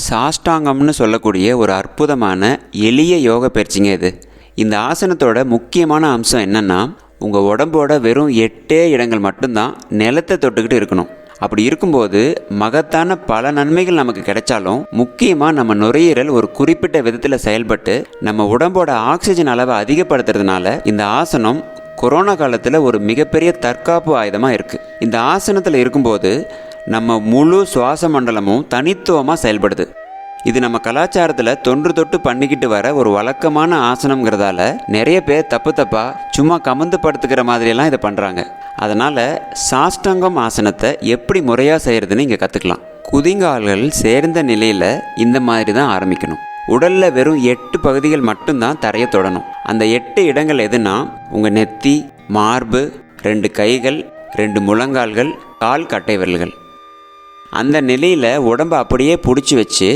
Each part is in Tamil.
சாஷ்டாங்கம்னு சொல்லக்கூடிய ஒரு அற்புதமான எளிய யோக பயிற்சிங்க இது. இந்த ஆசனத்தோட முக்கியமான அம்சம் என்னென்னா, உங்கள் உடம்போட வெறும் 8 இடங்கள் மட்டும்தான் நிலத்தை தொட்டுக்கிட்டு இருக்கணும். அப்படி இருக்கும்போது மகத்தான பல நன்மைகள் நமக்கு கிடைச்சாலும், முக்கியமாக நம்ம நுரையீரல் ஒரு குறிப்பிட்ட விதத்தில் செயல்பட்டு நம்ம உடம்போட ஆக்சிஜன் அளவை அதிகப்படுத்துறதுனால இந்த ஆசனம் கொரோனா காலத்தில் ஒரு மிகப்பெரிய தற்காப்பு ஆயுதமாக இருக்குது. இந்த ஆசனத்தில் இருக்கும்போது நம்ம முழு சுவாச மண்டலமும் தனித்துவமாக செயல்படுது. இது நம்ம கலாச்சாரத்தில் தொன்று தொட்டு பண்ணிக்கிட்டு வர ஒரு வழக்கமான ஆசனம்ங்கிறதால நிறைய பேர் தப்பாக சும்மா கமந்து படுத்துக்கிற மாதிரியெல்லாம் இதை பண்ணுறாங்க. அதனால் சாஷ்டாங்கம் ஆசனத்தை எப்படி முறையாக செய்கிறதுன்னு இங்கே கற்றுக்கலாம். குதிங்கால்கள் சேர்ந்த நிலையில் இந்த மாதிரி தான் ஆரம்பிக்கணும். உடலில் வெறும் 8 பகுதிகள் மட்டும்தான் தரையை தொடணும். அந்த 8 இடங்கள் எதுனா, உங்கள் நெத்தி, மார்பு, 2 கைகள், 2 முழங்கால்கள், கால் கட்டை விரல்கள். அந்த நிலையில் உடம்பை அப்படியே பிடிச்சி வச்சு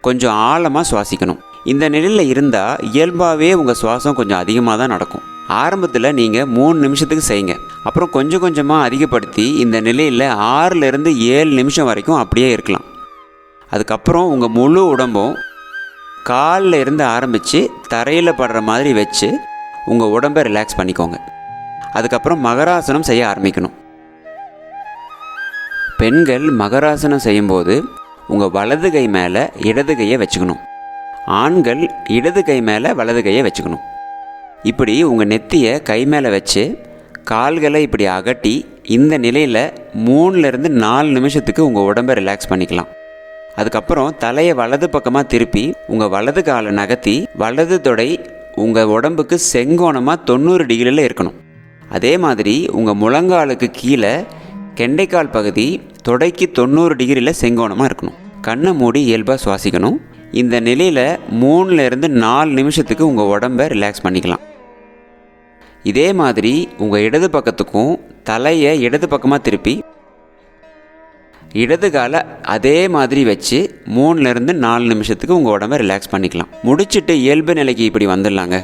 கொஞ்சம் ஆழமாக சுவாசிக்கணும். இந்த நிலையில் இருந்தால் இயல்பாகவே உங்கள் சுவாசம் கொஞ்சம் அதிகமாக தான் நடக்கும். ஆரம்பத்தில் நீங்கள் 3 நிமிஷத்துக்கு செய்யுங்க. அப்புறம் கொஞ்சம் கொஞ்சமாக அதிகப்படுத்தி இந்த நிலையில் 6லேருந்து 7 நிமிஷம் வரைக்கும் அப்படியே இருக்கலாம். அதுக்கப்புறம் உங்கள் முழு உடம்பும் காலில் இருந்து ஆரம்பித்து தரையில் படுற மாதிரி வச்சு உங்கள் உடம்பை ரிலாக்ஸ் பண்ணிக்கோங்க. அதுக்கப்புறம் மகராசனம் செய்ய ஆரம்பிக்கணும். பெண்கள் மகராசனம் செய்யும்போது உங்கள் வலது கை மேலே இடது கையை வச்சுக்கணும். ஆண்கள் இடது கை மேலே வலது கையை வச்சுக்கணும். இப்படி உங்கள் நெத்தியை கை மேலே வச்சு கால்களை இப்படி அகட்டி இந்த நிலையில் 3லேருந்து 4 நிமிஷத்துக்கு உங்கள் உடம்பை ரிலாக்ஸ் பண்ணிக்கலாம். அதுக்கப்புறம் தலையை வலது பக்கமாக திருப்பி உங்கள் வலது காலை நகர்த்தி வலது தொடை உங்கள் உடம்புக்கு செங்கோணமாக 90 டிகிரியில் இருக்கணும். அதே மாதிரி உங்கள் முழங்காலுக்கு கீழே கெண்டைக்கால் பகுதி தொடைக்கு 90 டிகிரியில் செங்கோணமாக இருக்கணும். கண்ணை மூடி இயல்பாக சுவாசிக்கணும். இந்த நிலையில் 3லேருந்து 4 நிமிஷத்துக்கு உங்கள் உடம்பை ரிலாக்ஸ் பண்ணிக்கலாம். இதே மாதிரி உங்கள் இடது பக்கத்துக்கும் தலையை இடது பக்கமாக திருப்பி இடது காலை அதே மாதிரி வச்சு 3லேருந்து 4 நிமிஷத்துக்கு உங்கள் உடம்பை ரிலாக்ஸ் பண்ணிக்கலாம். முடிச்சுட்டு இயல்பு நிலைக்கு இப்படி வந்துடலாங்க.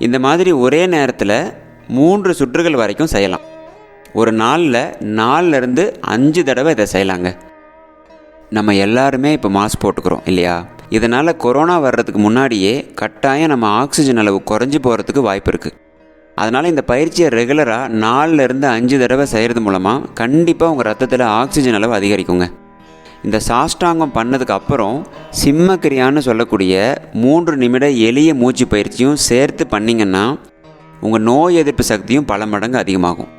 இந்த மாதிரி ஒரே நேரத்தில் 3 சுற்றுகள் வரைக்கும் செய்யலாம். ஒரு நாளில் 4லேருந்து 5 தடவை இதை செய்யலாங்க. நம்ம எல்லாருமே இப்போ மாஸ்க் போட்டுக்கிறோம் இல்லையா? இதனால் கொரோனா வர்றதுக்கு முன்னாடியே கட்டாயம் நம்ம ஆக்சிஜன் அளவு குறைஞ்சி போகிறதுக்கு வாய்ப்பு இருக்குது. அதனால் இந்த பயிற்சியை ரெகுலராக 4லேருந்து 5 தடவை செய்கிறது மூலமாக கண்டிப்பாக உங்கள் ரத்தத்தில் ஆக்சிஜன் அளவு அதிகரிக்குங்க. இந்த சாஷ்டாங்கம் பண்ணதுக்கு அப்புறம் சிம்மக்கிரியான்னு சொல்லக்கூடிய 3 நிமிட எளிய மூச்சு பயிற்சியும் சேர்த்து பண்ணிங்கன்னா உங்கள் நோய் எதிர்ப்பு சக்தியும் பல மடங்கு அதிகமாகும்.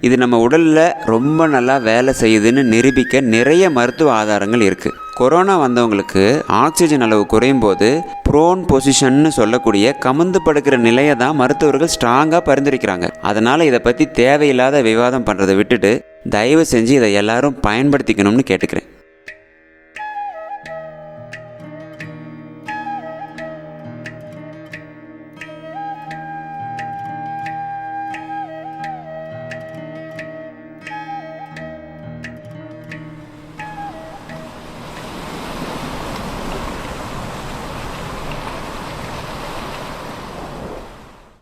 இது நம்ம உடலில் ரொம்ப நல்லா வேலை செய்யுதுன்னு நிரூபிக்க நிறைய மருத்துவ ஆதாரங்கள் இருக்குது. கொரோனா வந்தவங்களுக்கு ஆக்சிஜன் அளவு குறையும் போது ப்ரோன் பொசிஷன்னு சொல்லக்கூடிய கமந்து படுக்கிற நிலையை தான் மருத்துவர்கள் ஸ்ட்ராங்காக பரிந்துரைக்கிறாங்க. அதனால் இதை பற்றி தேவையில்லாத விவாதம் பண்ணுறதை விட்டுட்டு தயவு செஞ்சு இதை எல்லாரும் பயன்படுத்திக்கணும்னு கேட்டுக்கிறேன்.